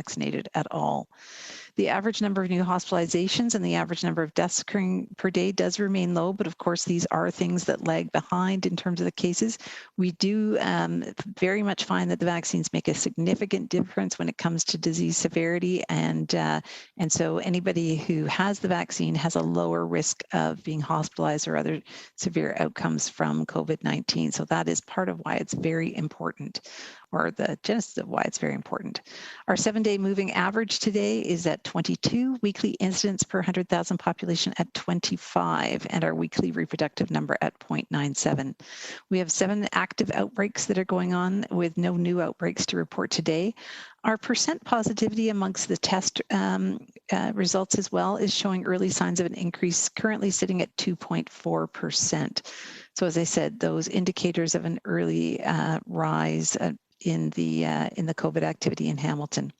vaccinated at all. The average number of new hospitalizations and the average number of deaths occurring per day does remain low, but of course these are things that lag behind in terms of the cases. We do very much find that the vaccines make a significant difference when it comes to disease severity, and so anybody who has the vaccine has a lower risk of being hospitalized or other severe outcomes from COVID-19. So that is part of why it's very important, or the genesis of why it's very important. Our 7-day moving average today is at 22, weekly incidents per 100,000 population at 25, and our weekly reproductive number at 0.97. We have 7 active outbreaks that are going on with no new outbreaks to report today. Our percent positivity amongst the test results as well is showing early signs of an increase, currently sitting at 2.4%. So as I said, those indicators of an early rise in the COVID activity in Hamilton.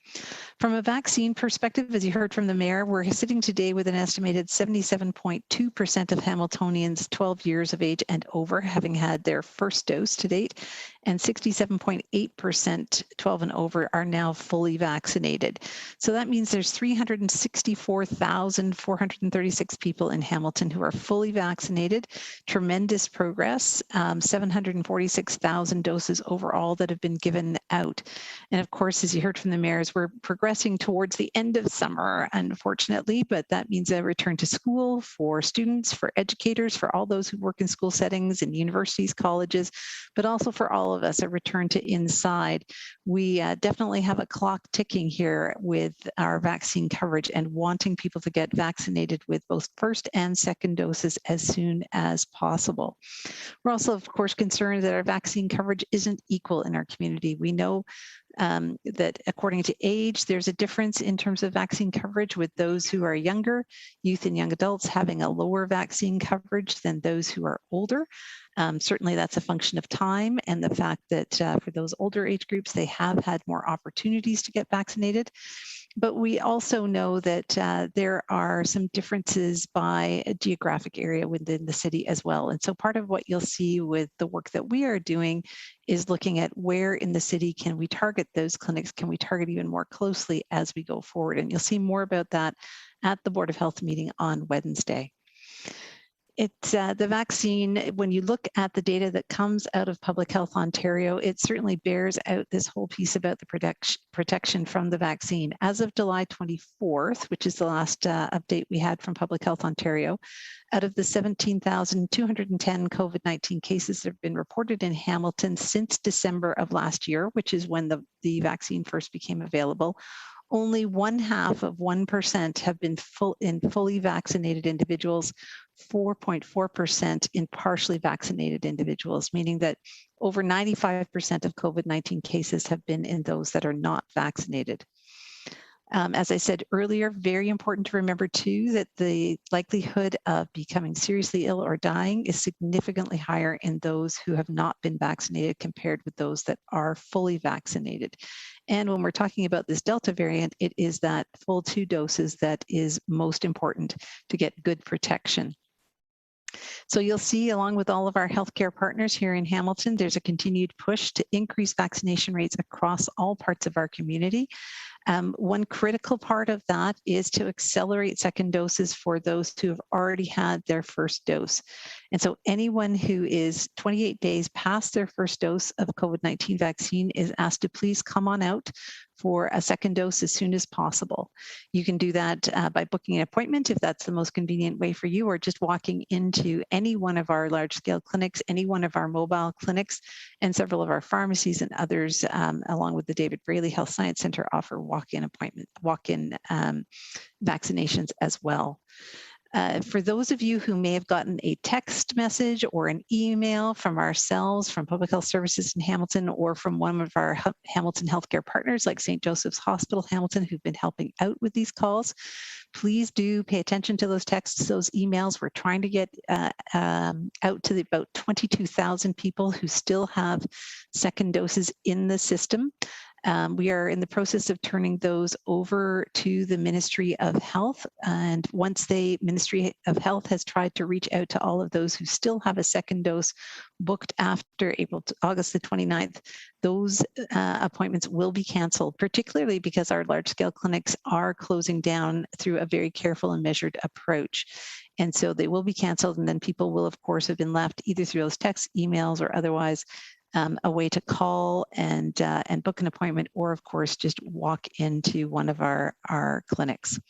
From a vaccine perspective, as you heard from the Mayor, we're sitting today with an estimated 77.2% of Hamiltonians 12 years of age and over having had their first dose to date, and 67.8% 12 and over are now fully vaccinated. So that means there's 364,436 people in Hamilton who are fully vaccinated. Tremendous progress, 746,000 doses overall that have been given out. And of course, as you heard from the mayors, we're progressing towards the end of summer, unfortunately, but that means a return to school for students, for educators, for all those who work in school settings and universities, colleges, but also for all of us, a return to inside. We definitely have a clock ticking here with our vaccine coverage and wanting people to get vaccinated with both first and second doses as soon as possible. We're also, of course, concerned that our vaccine coverage isn't equal in our community. We know that according to age, there's a difference in terms of vaccine coverage, with those who are younger, youth and young adults having a lower vaccine coverage than those who are older. Certainly that's a function of time and the fact that for those older age groups, they have had more opportunities to get vaccinated. But we also know that there are some differences by a geographic area within the city as well. And so part of what you'll see with the work that we are doing is looking at where in the city can we target those clinics, can we target even more closely as we go forward. And you'll see more about that at the Board of Health meeting on Wednesday. It's the vaccine, when you look at the data that comes out of Public Health Ontario, it certainly bears out this whole piece about the protection from the vaccine. As of July 24th, which is the last update we had from Public Health Ontario, out of the 17,210 COVID-19 cases that have been reported in Hamilton since December of last year, which is when the vaccine first became available, only 0.5% have been fully vaccinated individuals, 4.4% in partially vaccinated individuals, meaning that over 95% of COVID-19 cases have been in those that are not vaccinated. As I said earlier, very important to remember too that the likelihood of becoming seriously ill or dying is significantly higher in those who have not been vaccinated compared with those that are fully vaccinated. And when we're talking about this Delta variant, it is that full 2 doses that is most important to get good protection. So you'll see, along with all of our healthcare partners here in Hamilton, there's a continued push to increase vaccination rates across all parts of our community. One critical part of that is to accelerate second doses for those who have already had their first dose. And so anyone who is 28 days past their first dose of COVID-19 vaccine is asked to please come on out for a second dose as soon as possible. You can do that by booking an appointment if that's the most convenient way for you, or just walking into any one of our large-scale clinics, any one of our mobile clinics, and several of our pharmacies and others, along with the David Braley Health Science Center, offer walk-in vaccinations as well. For those of you who may have gotten a text message or an email from ourselves, from Public Health Services in Hamilton, or from one of our Hamilton healthcare partners like St. Joseph's Hospital Hamilton, who've been helping out with these calls, please do pay attention to those texts, those emails. We're trying to get out to about 22,000 people who still have second doses in the system. We are in the process of turning those over to the Ministry of Health. And once the Ministry of Health has tried to reach out to all of those who still have a second dose booked after August the 29th, those appointments will be canceled, particularly because our large-scale clinics are closing down through a very careful and measured approach. And so they will be canceled, and then people will, of course, have been left either through those texts, emails, or otherwise a way to call and book an appointment, or of course, just walk into one of our clinics.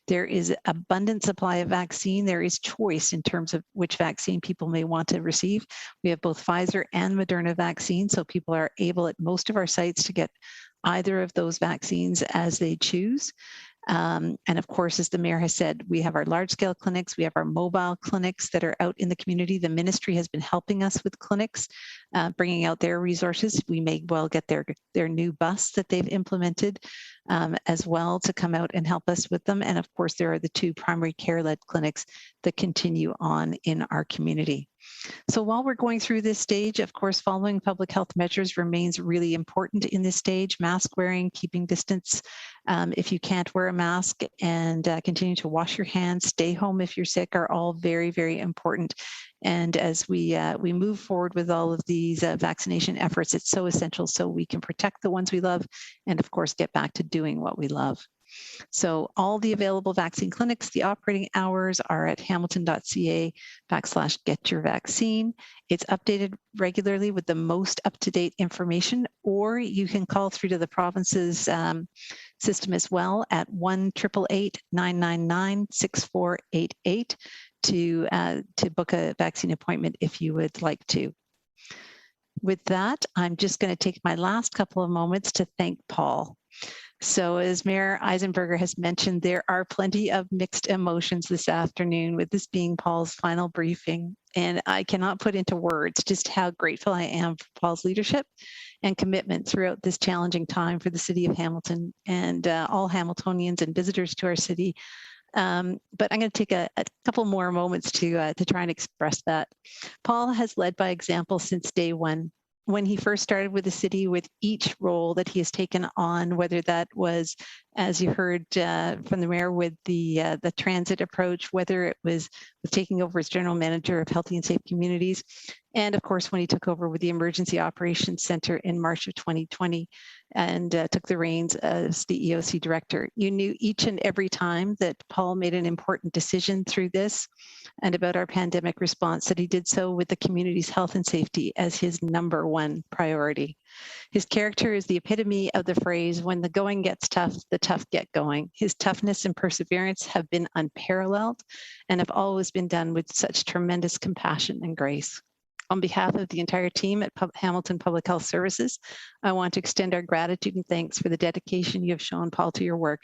There is abundant supply of vaccine. There is choice in terms of which vaccine people may want to receive. We have both Pfizer and Moderna vaccine, so people are able at most of our sites to get either of those vaccines as they choose. And of course, as the mayor has said, we have our large-scale clinics, we have our mobile clinics that are out in the community. The ministry has been helping us with clinics, bringing out their resources. We may well get their new bus that they've implemented as well to come out and help us with them. And of course, there are the 2 primary care-led clinics that continue on in our community. So while we're going through this stage, of course, following public health measures remains really important in this stage. Mask wearing, keeping distance if you can't wear a mask, and continue to wash your hands, stay home if you're sick, are all very, very important. And as we move forward with all of these vaccination efforts, it's so essential so we can protect the ones we love and, of course, get back to doing what we love. So all the available vaccine clinics, the operating hours are at hamilton.ca/getyourvaccine. It's updated regularly with the most up-to-date information, or you can call through to the province's system as well at 1-888-999-6488 to book a vaccine appointment if you would like to. With that, I'm just going to take my last couple of moments to thank Paul. So as Mayor Eisenberger has mentioned, there are plenty of mixed emotions this afternoon, with this being Paul's final briefing. And I cannot put into words just how grateful I am for Paul's leadership and commitment throughout this challenging time for the city of Hamilton and all Hamiltonians and visitors to our city. But I'm going to take a couple more moments to try and express that. Paul has led by example since day one. When he first started with the city, with each role that he has taken on, whether that was, as you heard from the mayor, with the transit approach, whether it was with taking over as general manager of Healthy and Safe Communities, and of course, when he took over with the Emergency Operations Center in March of 2020 and took the reins as the EOC director. You knew each and every time that Paul made an important decision through this and about our pandemic response, that he did so with the community's health and safety as his #1 priority. His character is the epitome of the phrase, when the going gets tough, the tough get going. His toughness and perseverance have been unparalleled and have always been done with such tremendous compassion and grace. On behalf of the entire team at Hamilton Public Health Services, I want to extend our gratitude and thanks for the dedication you have shown, Paul, to your work,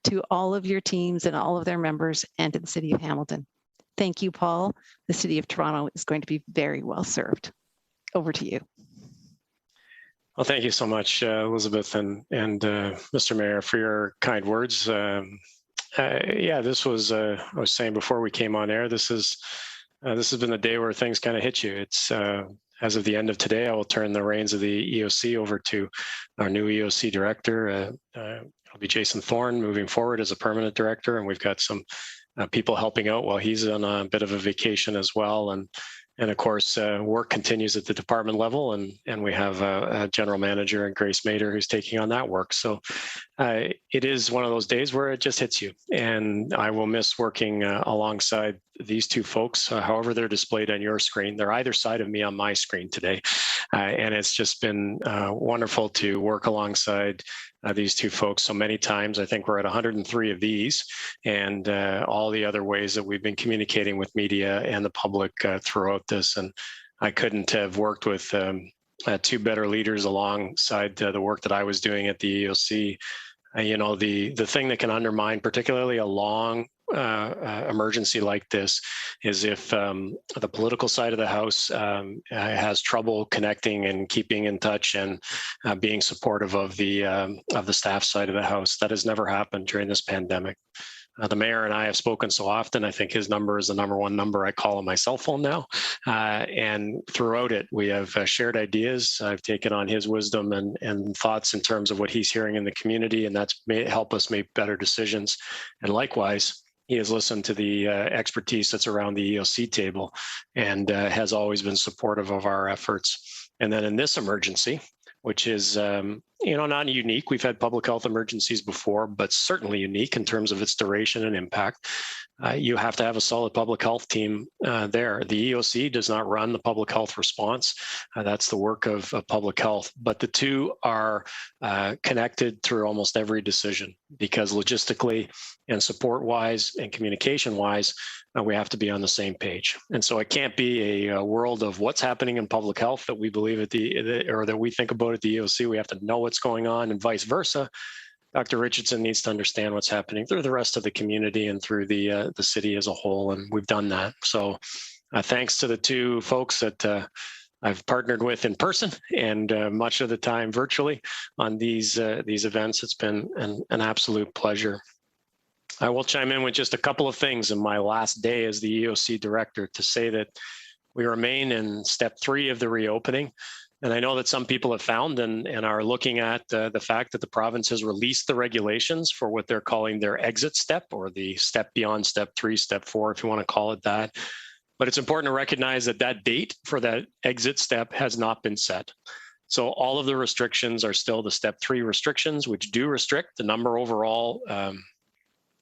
to all of your teams and all of their members, and to the City of Hamilton. Thank you, Paul. The City of Toronto is going to be very well served. Over to you. Well, thank you so much, Elizabeth and Mr. Mayor, for your kind words. Yeah, this was, I was saying before we came on air, this has been the day where things kind of hit you. It's as of the end of today, I will turn the reins of the EOC over to our new EOC director. It'll be Jason Thorne moving forward as a permanent director, and we've got some people helping out while he's on a bit of a vacation as well. And of course, work continues at the department level, and we have a general manager and Grace Mader who's taking on that work. So it is one of those days where it just hits you. And I will miss working alongside these 2 folks, however they're displayed on your screen. They're either side of me on my screen today. And it's just been wonderful to work alongside these 2 folks so many times. I think we're at 103 of these, and all the other ways that we've been communicating with media and the public throughout this. And I couldn't have worked with 2 better leaders alongside the work that I was doing at the EOC. You know, the thing that can undermine particularly a long emergency like this is if the political side of the House has trouble connecting and keeping in touch and being supportive of the staff side of the House. That has never happened during this pandemic. The mayor and I have spoken so often. I think his number is the number one number I call on my cell phone now. And throughout it, we have shared ideas. I've taken on his wisdom and thoughts in terms of what he's hearing in the community, and that's helped us make better decisions. And likewise, he has listened to the expertise that's around the EOC table and has always been supportive of our efforts. And then in this emergency, which is not unique. We've had public health emergencies before, but certainly unique in terms of its duration and impact. You have to have a solid public health team there. The EOC does not run the public health response. That's the work of public health, but the two are connected through almost every decision, because logistically and support-wise and communication-wise, we have to be on the same page. And so it can't be a world of what's happening in public health that we believe or that we think about at the EOC. We have to know what's going on, and vice versa. Dr. Richardson needs to understand what's happening through the rest of the community and through the city as a whole, and we've done that. So thanks to the two folks that I've partnered with in person and much of the time virtually on these events. It's been an absolute pleasure. I will chime in with just a couple of things in my last day as the EOC director to say that we remain in step 3 of the reopening. And I know that some people have found and are looking at the fact that the province has released the regulations for what they're calling their exit step, or the step beyond step 3, step 4, if you want to call it that. But it's important to recognize that that date for that exit step has not been set. So all of the restrictions are still the step 3 restrictions, which do restrict the number overall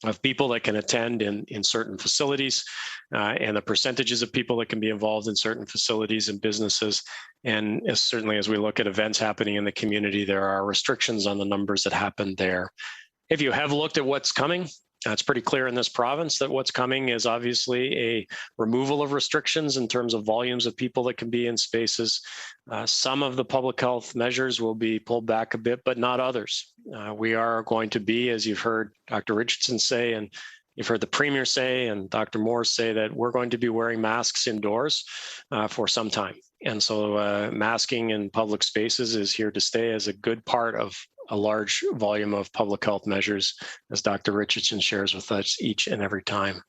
of people that can attend in certain facilities and the percentages of people that can be involved in certain facilities and businesses. And certainly as we look at events happening in the community, there are restrictions on the numbers that happen there. If you have looked at what's coming, it's pretty clear in this province that what's coming is obviously a removal of restrictions in terms of volumes of people that can be in spaces. Some of the public health measures will be pulled back a bit, but not others. We are going to be, as you've heard Dr. Richardson say, and you've heard the Premier say, and Dr. Moore say, that we're going to be wearing masks indoors for some time. And so masking in public spaces is here to stay as a good part of a large volume of public health measures, as Dr. Richardson shares with us each and every time.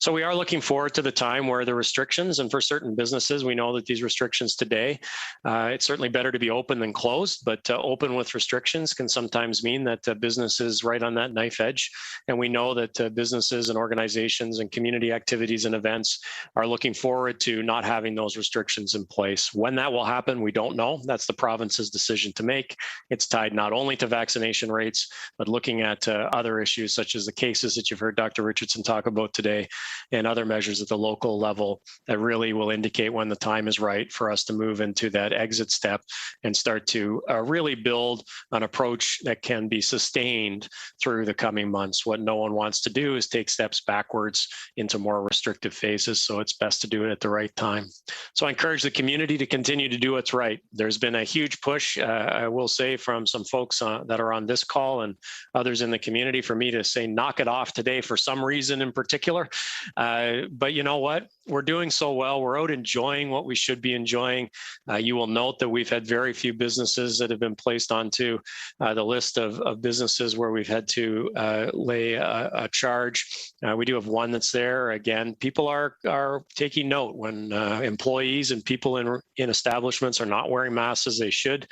So we are looking forward to the time where the restrictions, and for certain businesses, we know that these restrictions today, it's certainly better to be open than closed, but open with restrictions can sometimes mean that business is right on that knife edge. And we know that businesses and organizations and community activities and events are looking forward to not having those restrictions in place. When that will happen, we don't know. That's the province's decision to make. It's tied not only to vaccination rates, but looking at other issues such as the cases that you've heard Dr. Richardson talk about today, and other measures at the local level that really will indicate when the time is right for us to move into that exit step and start to really build an approach that can be sustained through the coming months. What no one wants to do is take steps backwards into more restrictive phases, so it's best to do it at the right time. So I encourage the community to continue to do what's right. There's been a huge push, I will say, from some folks that are on this call and others in the community for me to say knock it off today for some reason in particular. But you know what? We're doing so well. We're out enjoying what we should be enjoying. You will note that we've had very few businesses that have been placed onto the list of businesses where we've had to lay a charge. We do have one that's there. Again, people are taking note when employees and people in establishments are not wearing masks as they should.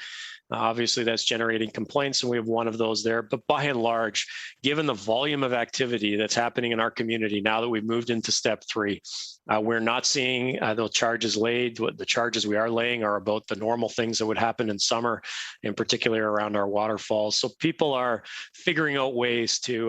Obviously, that's generating complaints, and we have one of those there. But by and large, given the volume of activity that's happening in our community now that we've moved into step 3, we're not seeing those charges laid. The charges we are laying are about the normal things that would happen in summer, in particular around our waterfalls. So people are figuring out ways to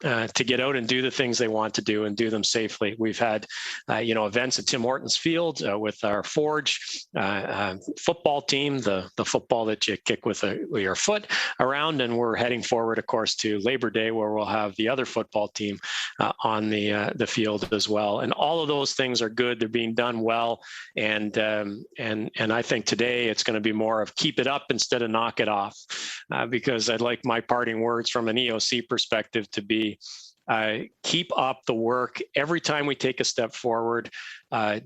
get out and do the things they want to do and do them safely. We've had, events at Tim Hortons Field with our Forge football team, the football that you kick with your foot around, and we're heading forward, of course, to Labor Day, where we'll have the other football team on the field as well. And all of those things are good. They're being done well, and I think today it's going to be more of keep it up instead of knock it off, because I'd like my parting words from an EOC perspective to be keep up the work every time we take a step forward.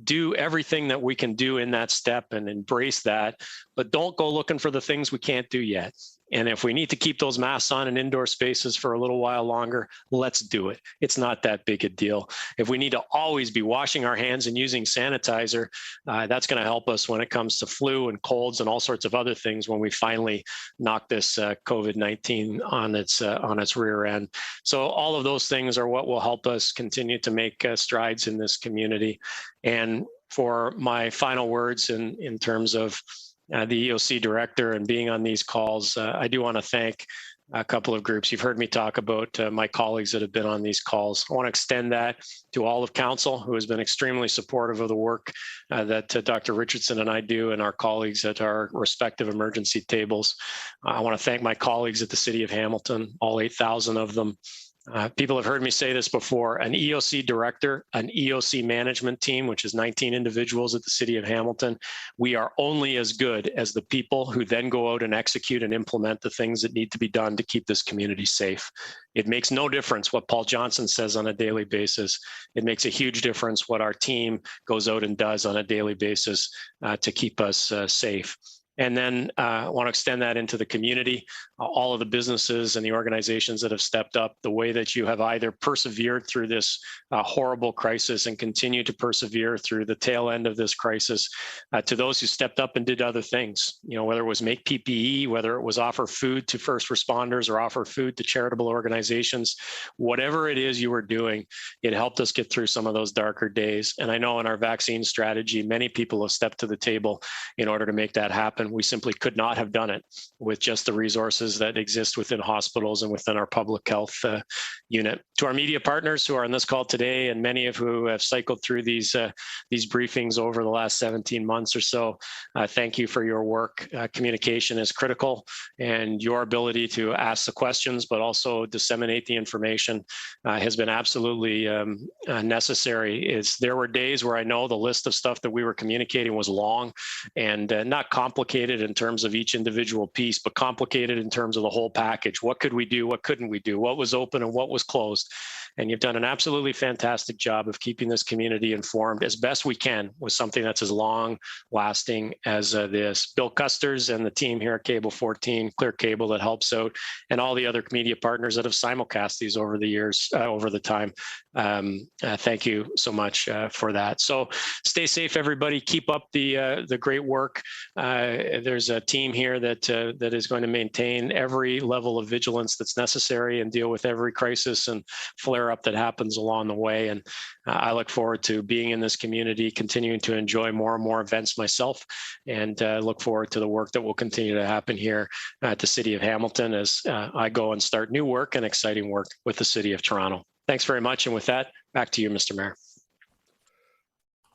Do everything that we can do in that step and embrace that, but don't go looking for the things we can't do yet. And if we need to keep those masks on in indoor spaces for a little while longer, let's do it. It's not that big a deal. If we need to always be washing our hands and using sanitizer, that's going to help us when it comes to flu and colds and all sorts of other things when we finally knock this COVID-19 on its rear end. So all of those things are what will help us continue to make strides in this community. And for my final words in terms of the EOC director and being on these calls, I do want to thank a couple of groups. You've heard me talk about my colleagues that have been on these calls. I want to extend that to all of council, who has been extremely supportive of the work that Dr. Richardson and I do, and our colleagues at our respective emergency tables. I want to thank my colleagues at the City of Hamilton, all 8,000 of them. People have heard me say this before, an EOC director, an EOC management team, which is 19 individuals at the City of Hamilton. We are only as good as the people who then go out and execute and implement the things that need to be done to keep this community safe. It makes no difference what Paul Johnson says on a daily basis. It makes a huge difference what our team goes out and does on a daily basis to keep us safe. And then I want to extend that into the community, all of the businesses and the organizations that have stepped up, the way that you have either persevered through this horrible crisis and continue to persevere through the tail end of this crisis, to those who stepped up and did other things, you know, whether it was make PPE, whether it was offer food to first responders or offer food to charitable organizations, whatever it is you were doing, it helped us get through some of those darker days. And I know in our vaccine strategy, many people have stepped to the table in order to make that happen. We simply could not have done it with just the resources that exist within hospitals and within our public health unit. To our media partners who are on this call today, and many of who have cycled through these briefings over the last 17 months or so, thank you for your work. Communication is critical, and your ability to ask the questions, but also disseminate the information has been absolutely necessary. There were days where I know the list of stuff that we were communicating was long and not complicated in terms of each individual piece, but complicated in terms of the whole package. What could we do? What couldn't we do? What was open and what was closed? And you've done an absolutely fantastic job of keeping this community informed as best we can with something that's as long lasting as this. Bill Custers and the team here at Cable 14, Clear Cable that helps out, and all the other media partners that have simulcast these over the years, over the time. Thank you so much for that. So stay safe, everybody. Keep up the great work. There's a team here that is going to maintain every level of vigilance that's necessary and deal with every crisis and flare up that happens along the way. And I look forward to being in this community, continuing to enjoy more and more events myself, and look forward to the work that will continue to happen here at the City of Hamilton as I go and start new work and exciting work with the City of Toronto. Thanks very much. And with that, back to you, Mr. Mayor.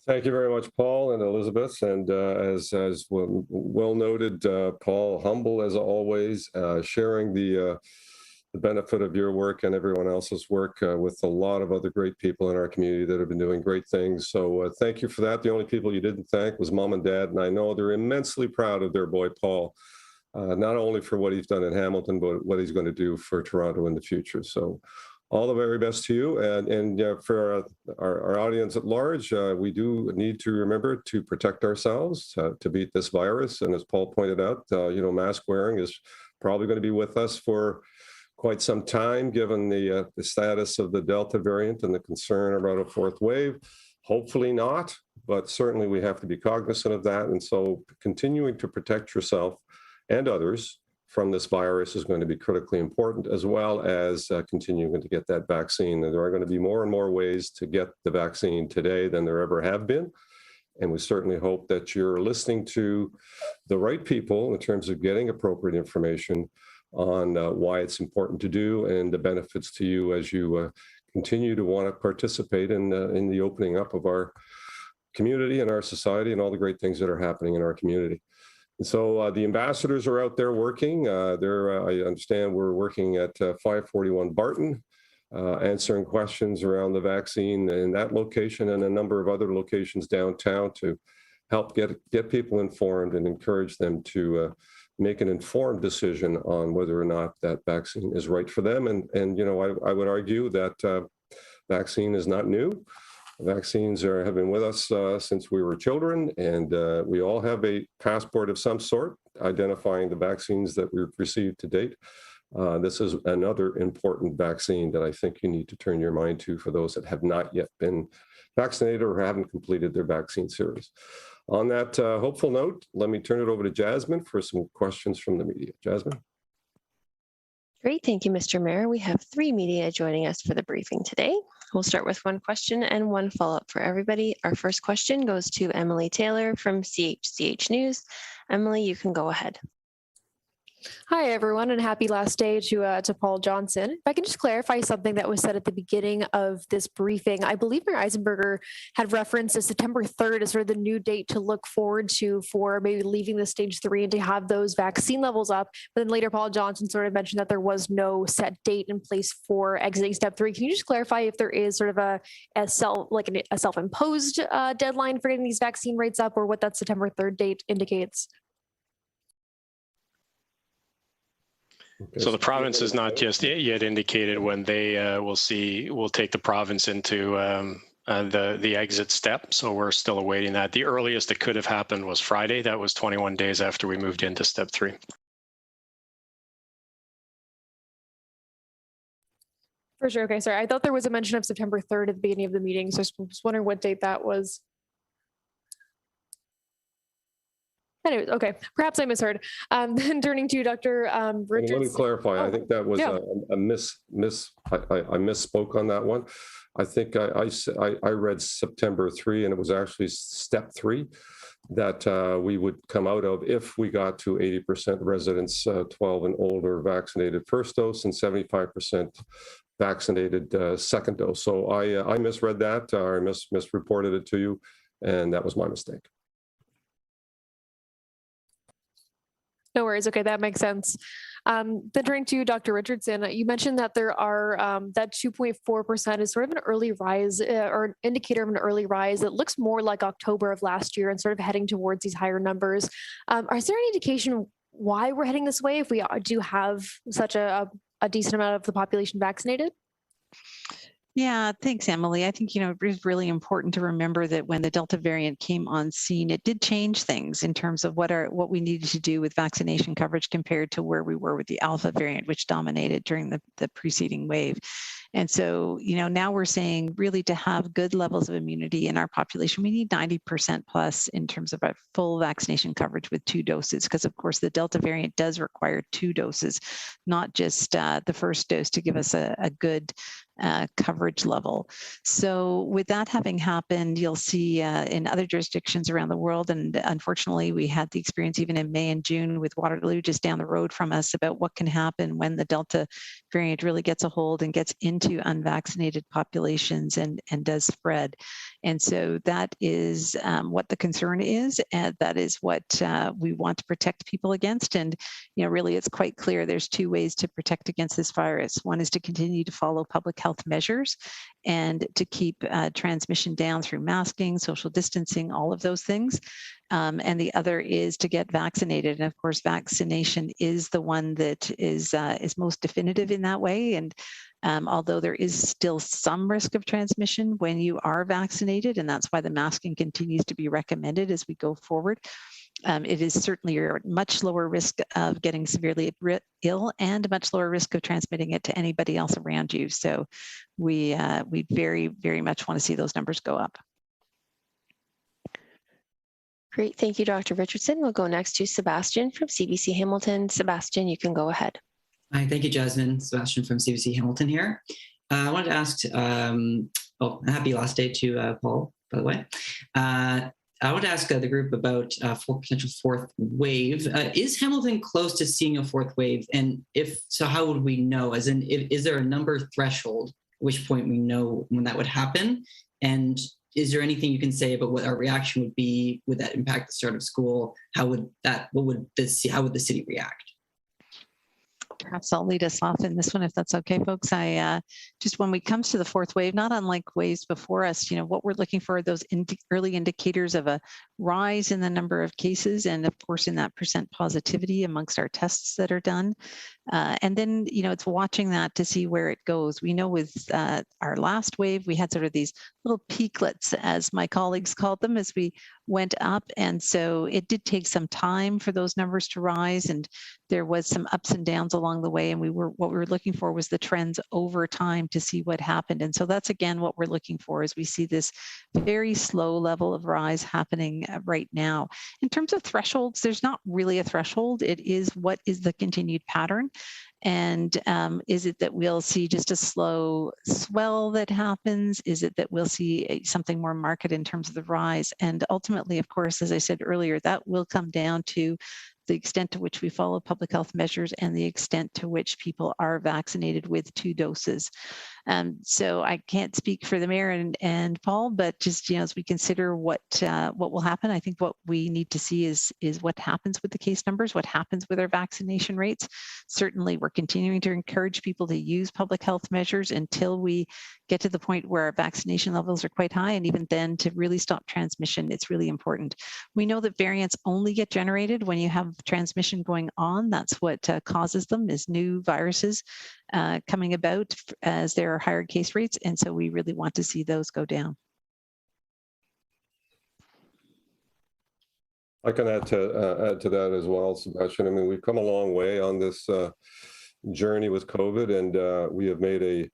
Thank you very much, Paul and Elizabeth. And as well noted, Paul, humble as always, sharing the benefit of your work and everyone else's work with a lot of other great people in our community that have been doing great things. So thank you for that. The only people you didn't thank was Mom and Dad, and I know they're immensely proud of their boy, Paul, not only for what he's done in Hamilton, but what he's going to do for Toronto in the future. So all the very best to you. And for our audience at large, we do need to remember to protect ourselves to beat this virus. And as Paul pointed out, mask wearing is probably going to be with us for quite some time, given the status of the Delta variant and the concern about a fourth wave. Hopefully not, but certainly we have to be cognizant of that. And so continuing to protect yourself and others from this virus is going to be critically important, as well as continuing to get that vaccine. And there are going to be more and more ways to get the vaccine today than there ever have been. And we certainly hope that you're listening to the right people in terms of getting appropriate information on why it's important to do and the benefits to you as you continue to want to participate in the opening up of our community and our society and all the great things that are happening in our community. And so the ambassadors are out there working. I understand we're working at 541 Barton, answering questions around the vaccine in that location and a number of other locations downtown to help get people informed and encourage them to make an informed decision on whether or not that vaccine is right for them. And I would argue that vaccine is not new. Vaccines have been with us since we were children, and we all have a passport of some sort identifying the vaccines that we've received to date. This is another important vaccine that I think you need to turn your mind to for those that have not yet been vaccinated or haven't completed their vaccine series. On that hopeful note, let me turn it over to Jasmine for some questions from the media. Jasmine. Great, thank you, Mr. Mayor. We have 3 media joining us for the briefing today. We'll start with one question and one follow-up for everybody. Our first question goes to Emily Taylor from CHCH News. Emily, you can go ahead. Hi, everyone, and happy last day to Paul Johnson. If I can just clarify something that was said at the beginning of this briefing, I believe Mayor Eisenberger had referenced as September 3rd as sort of the new date to look forward to for maybe leaving the stage 3 and to have those vaccine levels up. But then later, Paul Johnson sort of mentioned that there was no set date in place for exiting step 3. Can you just clarify if there is sort of a self-imposed deadline for getting these vaccine rates up, or what that September 3rd date indicates? So the province has not just yet indicated when they will take the province into the exit step. So we're still awaiting that. The earliest it could have happened was Friday. That was 21 days after we moved into step 3. For sure. Okay, sorry. I thought there was a mention of September 3rd at the beginning of the meeting. So I was wondering what date that was. Anyways, okay, perhaps I misheard. Then turning to Dr. Richardson. Let me clarify. I think that was a I misspoke on that one. I think I read September 3, and it was actually step 3 that we would come out of if we got to 80% residents 12 and older vaccinated first dose and 75% vaccinated second dose. So I misread that, or misreported it to you, and that was my mistake. No worries. Okay, that makes sense. Then turning to Dr. Richardson, you mentioned that there are that 2.4% is sort of an early rise or an indicator of an early rise. It looks more like October of last year and sort of heading towards these higher numbers. Is there any indication why we're heading this way if we do have such a decent amount of the population vaccinated? Yeah, thanks, Emily. I think, it is really important to remember that when the Delta variant came on scene, it did change things in terms of what we needed to do with vaccination coverage compared to where we were with the Alpha variant, which dominated during the preceding wave. And so, now we're saying really to have good levels of immunity in our population, we need 90% plus in terms of our full vaccination coverage with 2 doses, because of course the Delta variant does require 2 doses, not just the first dose to give us a good coverage level. So with that having happened, you'll see in other jurisdictions around the world, and unfortunately we had the experience even in May and June with Waterloo just down the road from us about what can happen when the Delta variant really gets a hold and gets into unvaccinated populations and does spread. And so that is what the concern is, and that is what we want to protect people against. And really it's quite clear there's 2 ways to protect against this virus. One is to continue to follow public health measures and to keep transmission down through masking, social distancing, all of those things. And the other is to get vaccinated. And of course, vaccination is the one that is most definitive in that way. And although there is still some risk of transmission when you are vaccinated, and that's why the masking continues to be recommended as we go forward. It is certainly a much lower risk of getting severely ill and a much lower risk of transmitting it to anybody else around you. So we very, very much want to see those numbers go up. Great, thank you, Dr. Richardson. We'll go next to Sebastian from CBC Hamilton. Sebastian, you can go ahead. Hi, thank you, Jasmine. Sebastian from CBC Hamilton here. I wanted to ask, happy last day to Paul, by the way. I would ask the group about potential 4th wave. Is Hamilton close to seeing a 4th wave? And if so, how would we know? As in, is there a number threshold, at which point we know when that would happen? And is there anything you can say about what our reaction would be? Would that impact the start of school? How would the city react? Perhaps I'll lead us off in this one, if that's okay, folks. Just when it comes to the 4th wave, not unlike waves before us, what we're looking for are those early indicators of a rise in the number of cases, and of course in that % positivity amongst our tests that are done. And then, it's watching that to see where it goes. We know with our last wave, we had sort of these little peaklets, as my colleagues called them, as we went up. And so it did take some time for those numbers to rise, and there was some ups and downs along the way. And what we were looking for was the trends over time to see what happened. And so that's, again, what we're looking for, is we see this very slow level of rise happening right now. In terms of thresholds, there's not really a threshold. It is, what is the continued pattern? And is it that we'll see just a slow swell that happens? Is it that we'll see something more marked in terms of the rise? And ultimately, of course, as I said earlier, that will come down to the extent to which we follow public health measures and the extent to which people are vaccinated with 2 doses. So I can't speak for the mayor and Paul, but just, as we consider what will happen, I think what we need to see is what happens with the case numbers, what happens with our vaccination rates. Certainly, we're continuing to encourage people to use public health measures until we get to the point where our vaccination levels are quite high. And even then, to really stop transmission, it's really important. We know that variants only get generated when you have transmission going on. That's what causes them, is new viruses coming about as there are higher case rates. And so we really want to see those go down. I can add to that as well, Sebastian. I mean, we've come a long way on this journey with COVID, and we have made a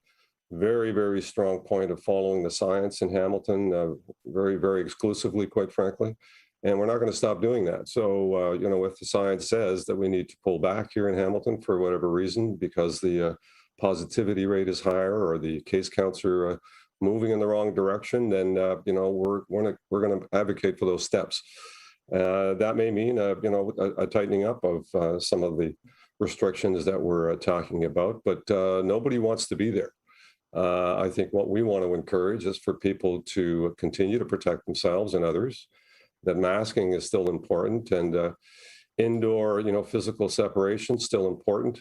very, very strong point of following the science in Hamilton, very, very exclusively, quite frankly. And we're not going to stop doing that. So, if the science says that we need to pull back here in Hamilton for whatever reason, because the positivity rate is higher or the case counts are moving in the wrong direction, then, we're going to advocate for those steps. That may mean, a tightening up of some of the restrictions that we're talking about, but nobody wants to be there. I think what we want to encourage is for people to continue to protect themselves and others, that masking is still important, and indoor, physical separation still important.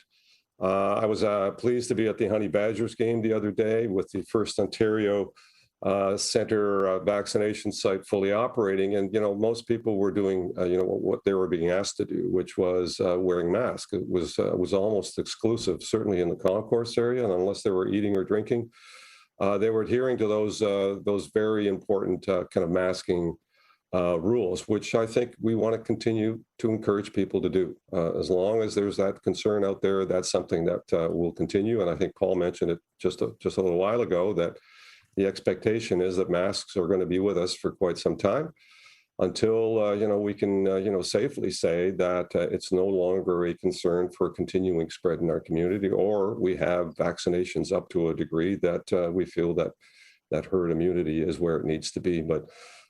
I was pleased to be at the Honey Badgers game the other day with the First Ontario Center vaccination site fully operating, and most people were doing what they were being asked to do, which was wearing masks. It was almost exclusive, certainly in the concourse area, and unless they were eating or drinking, they were adhering to those very important kind of masking rules, which I think we want to continue to encourage people to do. As long as there's that concern out there, that's something that will continue. And I think Paul mentioned it just a little while ago, that the expectation is that masks are going to be with us for quite some time, until we can safely say that it's no longer a concern for continuing spread in our community, or we have vaccinations up to a degree that we feel that herd immunity is where it needs to be. But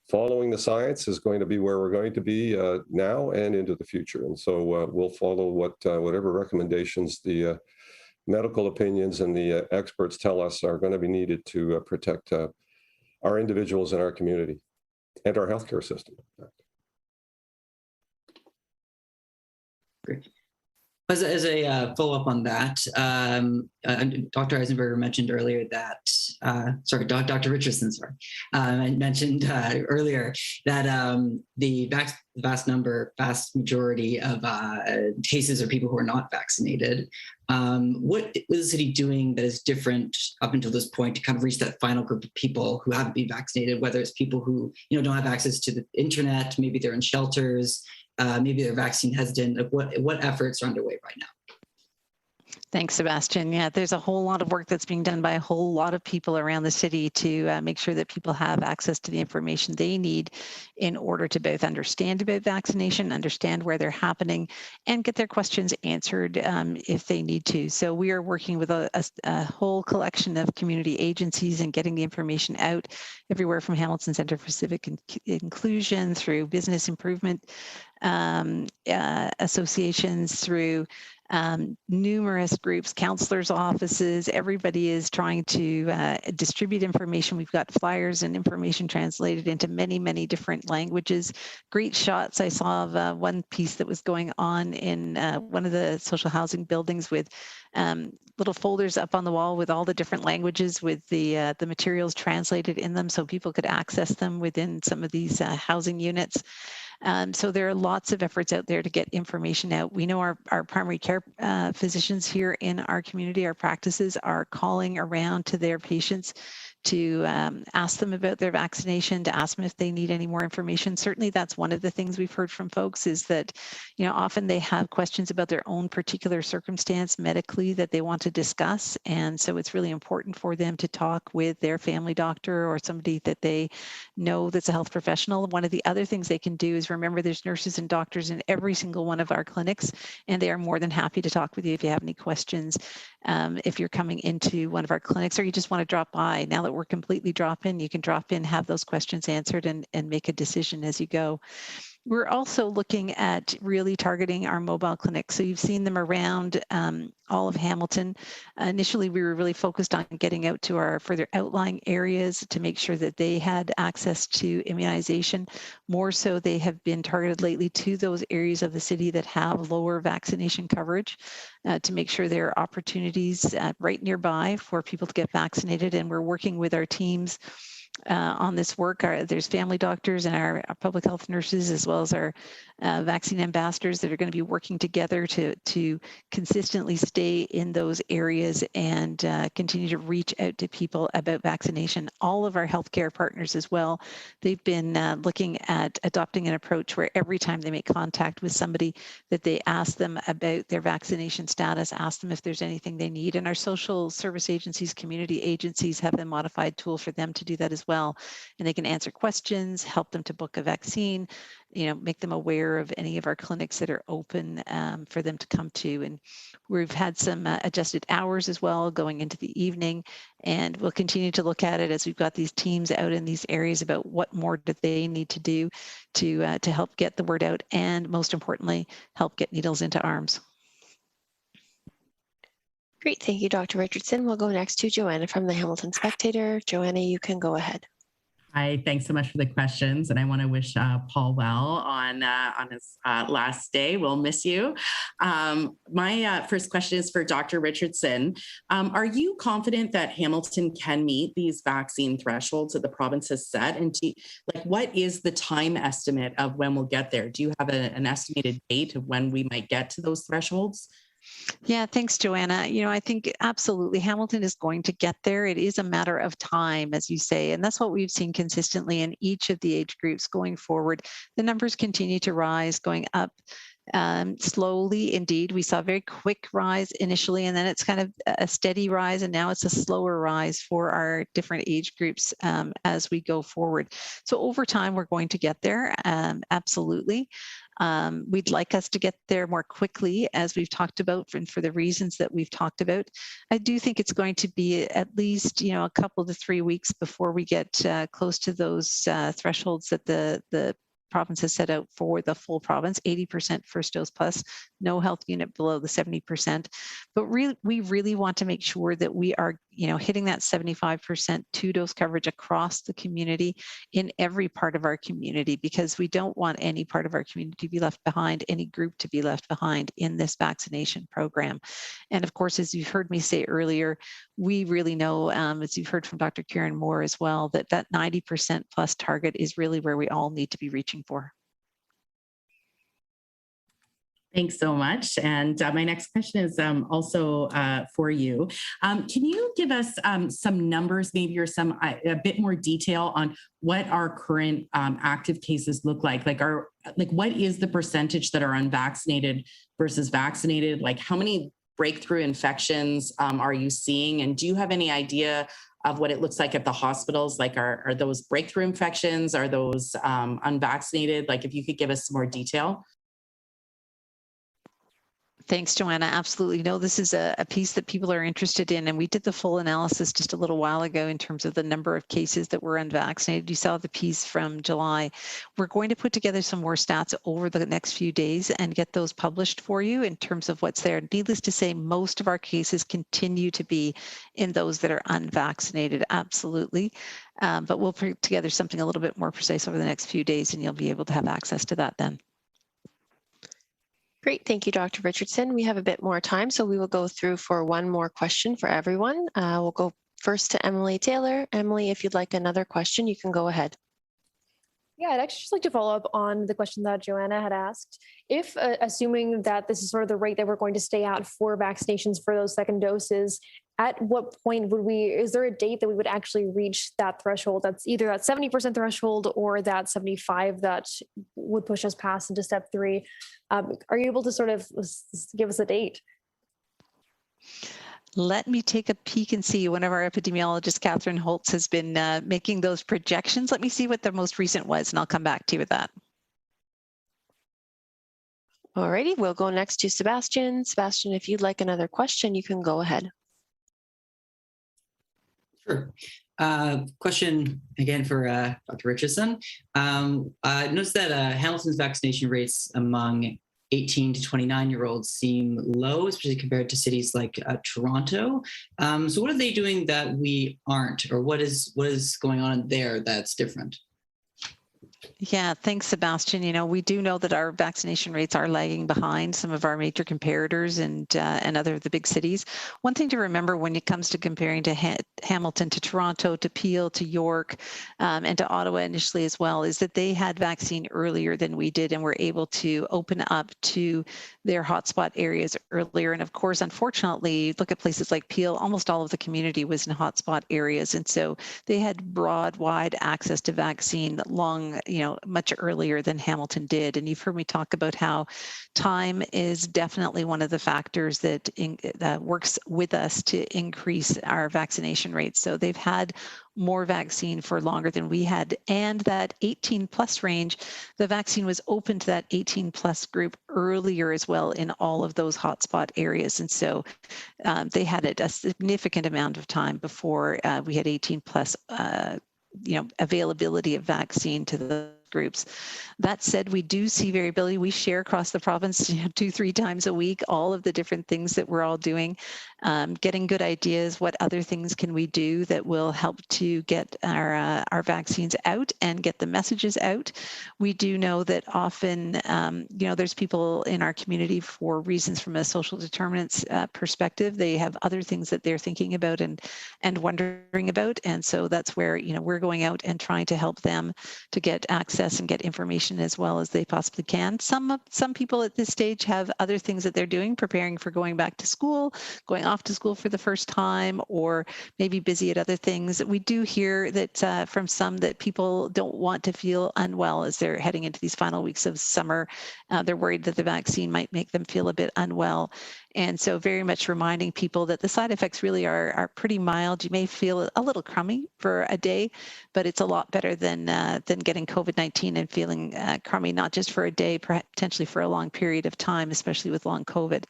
following the science is going to be where we're going to be now and into the future. And so we'll follow whatever recommendations the medical opinions and the experts tell us are going to be needed to protect our individuals in our community and our healthcare system. Great. As a follow-up on that, Dr. Eisenberger mentioned earlier that, Dr. Richardson, mentioned earlier that the vast majority of cases are people who are not vaccinated. What is the city doing that is different up until this point to kind of reach that final group of people who haven't been vaccinated, whether it's people who don't have access to the internet, maybe they're in shelters, maybe they're vaccine hesitant? What efforts are underway right now? Thanks, Sebastian. Yeah, there's a whole lot of work that's being done by a whole lot of people around the city to make sure that people have access to the information they need in order to both understand about vaccination, understand where they're happening, and get their questions answered if they need to. So we are working with a whole collection of community agencies and getting the information out everywhere from Hamilton Centre for Civic Inclusion through business improvement associations, through numerous groups, counselors' offices. Everybody is trying to distribute information. We've got flyers and information translated into many, many different languages. Great shots I saw of one piece that was going on in one of the social housing buildings with little folders up on the wall with all the different languages with the materials translated in them so people could access them within some of these housing units. So there are lots of efforts out there to get information out. We know our primary care physicians here in our community, our practices, are calling around to their patients to ask them about their vaccination, to ask them if they need any more information. Certainly that's one of the things we've heard from folks, is that, you know, often they have questions about their own particular circumstance medically that they want to discuss. And so it's really important for them to talk with their family doctor or somebody that they know that's a health professional. One of the other things they can do is remember there's nurses and doctors in every single one of our clinics, and they are more than happy to talk with you if you have any questions. If you're coming into one of our clinics or you just want to drop by, now that we're completely drop-in, you can drop in, have those questions answered, and make a decision as you go. We're also looking at really targeting our mobile clinics. So you've seen them around all of Hamilton. Initially, we were really focused on getting out to our further outlying areas to make sure that they had access to immunization. More so, they have been targeted lately to those areas of the city that have lower vaccination coverage to make sure there are opportunities right nearby for people to get vaccinated. And we're working with our teams on this work. There's family doctors and our public health nurses, as well as our vaccine ambassadors, that are going to be working together to consistently stay in those areas and continue to reach out to people about vaccination. All of our healthcare partners as well, they've been looking at adopting an approach where every time they make contact with somebody, that they ask them about their vaccination status, ask them if there's anything they need. And our social service agencies, community agencies have a modified tool for them to do that as well. And they can answer questions, help them to book a vaccine, you know, make them aware of any of our clinics that are open for them to come to. And we've had some adjusted hours as well going into the evening, and we'll continue to look at it as we've got these teams out in these areas about what more do they need to do to help get the word out, and most importantly, help get needles into arms. Great, thank you, Dr. Richardson. We'll go next to Joanna from the Hamilton Spectator. Joanna, you can go ahead. Hi, thanks so much for the questions. And I want to wish Paul well on his last day. We'll miss you. My first question is for Dr. Richardson. Are you confident that Hamilton can meet these vaccine thresholds that the province has set? And what is the time estimate of when we'll get there? Do you have an estimated date of when we might get to those thresholds? Yeah, thanks, Joanna. You know, I think absolutely Hamilton is going to get there. It is a matter of time, as you say, and that's what we've seen consistently in each of the age groups going forward. The numbers continue to rise, going up slowly. Indeed, we saw a very quick rise initially, and then it's kind of a steady rise, and now it's a slower rise for our different age groups as we go forward. So over time, we're going to get there, absolutely. We'd like us to get there more quickly, as we've talked about, and for the reasons that we've talked about. I do think it's going to be at least, you know, a couple to 3 weeks before we get close to those thresholds that the province has set out for the full province, 80% first dose plus, no health unit below the 70%. But we really want to make sure that we are, you know, hitting that 75% two-dose coverage across the community in every part of our community, because we don't want any part of our community to be left behind, any group to be left behind in this vaccination program. And of course, as you've heard me say earlier, we really know, as you've heard from Dr. Kieran Moore as well, that 90% plus target is really where we all need to be reaching for. Thanks so much. And my next question is also for you. Can you give us some numbers, maybe, or a bit more detail on what our current active cases look like? What is the percentage that are unvaccinated versus vaccinated? Like, how many breakthrough infections are you seeing? And do you have any idea of what it looks like at the hospitals? Like, are those breakthrough infections? Are those unvaccinated? Like, if you could give us some more detail. Thanks, Joanna. Absolutely. No, this is a piece that people are interested in. And we did the full analysis just a little while ago in terms of the number of cases that were unvaccinated. You saw the piece from July. We're going to put together some more stats over the next few days and get those published for you in terms of what's there. Needless to say, most of our cases continue to be in those that are unvaccinated. Absolutely. But we'll put together something a little bit more precise over the next few days, and you'll be able to have access to that then. Great, thank you, Dr. Richardson. We have a bit more time, so we will go through for one more question for everyone. We'll go first to Emily Taylor. Emily, if you'd like another question, you can go ahead. Yeah, I'd actually just like to follow up on the question that Joanna had asked. If, assuming that this is sort of the rate that we're going to stay at for vaccinations for those second doses, at what point would is there a date that we would actually reach that threshold? That's either that 70% threshold or that 75 that would push us past into step 3. Are you able to sort of give us a date? Let me take a peek and see. One of our epidemiologists, Catherine Holtz, has been making those projections. Let me see what the most recent was, and I'll come back to you with that. All righty, we'll go next to Sebastian. Sebastian, if you'd like another question, you can go ahead. Sure. Question again for Dr. Richardson. I noticed that Hamilton's vaccination rates among 18 to 29-year-olds seem low, especially compared to cities like Toronto. So what are they doing that we aren't, or what is going on there that's different? Yeah, thanks, Sebastian. You know, we do know that our vaccination rates are lagging behind some of our major comparators and other of the big cities. One thing to remember when it comes to comparing to Hamilton, to Toronto, to Peel, to York, and to Ottawa initially as well, is that they had vaccine earlier than we did and were able to open up to their hotspot areas earlier. And of course, unfortunately, look at places like Peel, almost all of the community was in hotspot areas. And so they had broad, wide access to vaccine much earlier than Hamilton did. And you've heard me talk about how time is definitely one of the factors that works with us to increase our vaccination rates. So they've had more vaccine for longer than we had. And that 18 plus range, the vaccine was open to that 18 plus group earlier as well in all of those hotspot areas. And so they had a significant amount of time before we had 18 plus availability of vaccine to the groups. That said, we do see variability. We share across the province 2-3 times a week all of the different things that we're all doing, getting good ideas. What other things can we do that will help to get our vaccines out and get the messages out? We do know that often, there's people in our community for reasons from a social determinants perspective. They have other things that they're thinking about and wondering about, and so that's where we're going out and trying to help them to get access and get information as well as they possibly can. Some people at this stage have other things that they're doing, preparing for going back to school, going off to school for the first time, or maybe busy at other things. We do hear that from some that people don't want to feel unwell as they're heading into these final weeks of summer. They're worried that the vaccine might make them feel a bit unwell. And so very much reminding people that the side effects really are pretty mild. You may feel a little crummy for a day, but it's a lot better than getting COVID-19 and feeling crummy, not just for a day, potentially for a long period of time, especially with long COVID.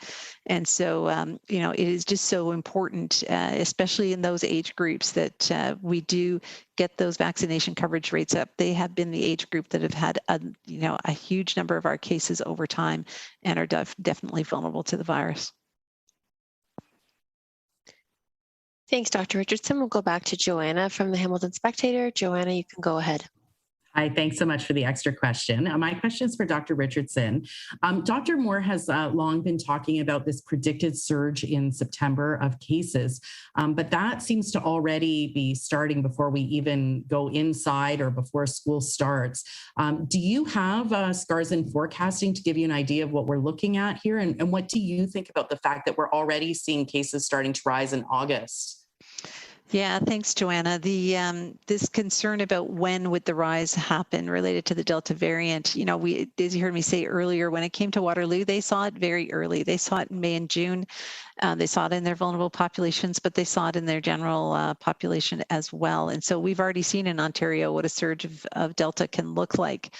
And so, it is just so important, especially in those age groups, that we do get those vaccination coverage rates up. They have been the age group that have had a huge number of our cases over time and are definitely vulnerable to the virus. Thanks, Dr. Richardson. We'll go back to Joanna from the Hamilton Spectator. Joanna, you can go ahead. Hi, thanks so much for the extra question. My question is for Dr. Richardson. Dr. Moore has long been talking about this predicted surge in September of cases, but that seems to already be starting before we even go inside or before school starts. Do you have scars in forecasting to give you an idea of what we're looking at here? And what do you think about the fact that we're already seeing cases starting to rise in August? Yeah, thanks, Joanna. This concern about when would the rise happen related to the Delta variant, as you heard me say earlier, when it came to Waterloo, they saw it very early. They saw it in May and June. They saw it in their vulnerable populations, but they saw it in their general population as well. And so we've already seen in Ontario what a surge of Delta can look like.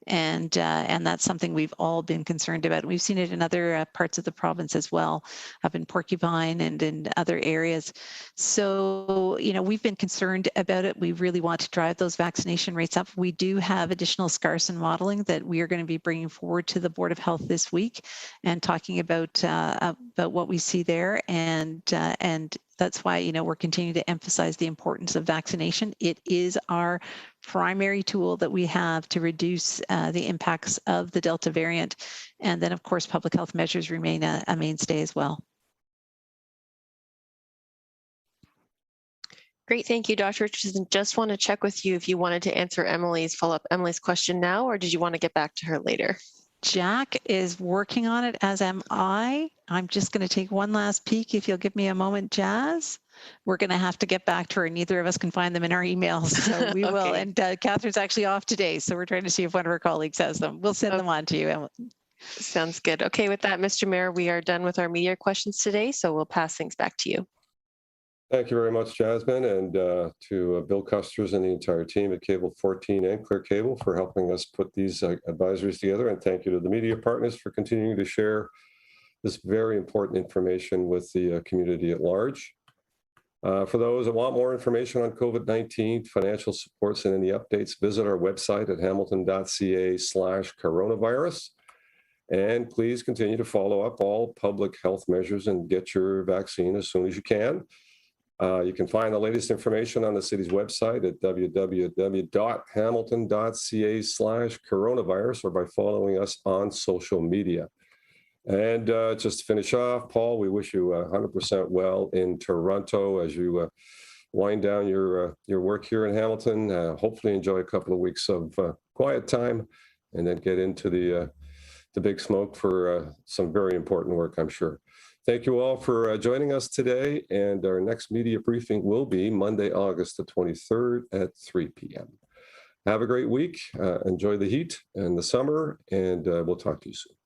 And that's something we've all been concerned about. We've seen it in other parts of the province as well, up in Porcupine and in other areas. So, we've been concerned about it. We really want to drive those vaccination rates up. We do have additional scars and modeling that we are going to be bringing forward to the Board of Health this week and talking about what we see there. And that's why, we're continuing to emphasize the importance of vaccination. It is our primary tool that we have to reduce the impacts of the Delta variant. And then, of course, public health measures remain a mainstay as well. Great, thank you, Dr. Richardson. Just want to check with you if you wanted to answer Emily's question now, or did you want to get back to her later? Jack is working on it, as am I. I'm just going to take one last peek. If you'll give me a moment, Jazz. We're going to have to get back to her. Neither of us can find them in our emails, so we will. Okay. And Catherine's actually off today, so we're trying to see if one of her colleagues has them. We'll send them on to you, Emily. Sounds good. Okay, with that, Mr. Mayor, we are done with our media questions today, so we'll pass things back to you. Thank you very much, Jasmine, and to Bill Custers and the entire team at Cable 14 and Clear Cable for helping us put these advisories together. And thank you to the media partners for continuing to share this very important information with the community at large. For those that want more information on COVID-19, financial supports, and any updates, visit our website at hamilton.ca/coronavirus. And please continue to follow up all public health measures and get your vaccine as soon as you can. You can find the latest information on the city's website at www.hamilton.ca/coronavirus or by following us on social media. And just to finish off, Paul, we wish you 100% well in Toronto as you wind down your work here in Hamilton. Hopefully enjoy a couple of weeks of quiet time and then get into the big smoke for some very important work, I'm sure. Thank you all for joining us today, and our next media briefing will be Monday, August the 23rd at 3 p.m. Have a great week. Enjoy the heat and the summer, and we'll talk to you soon.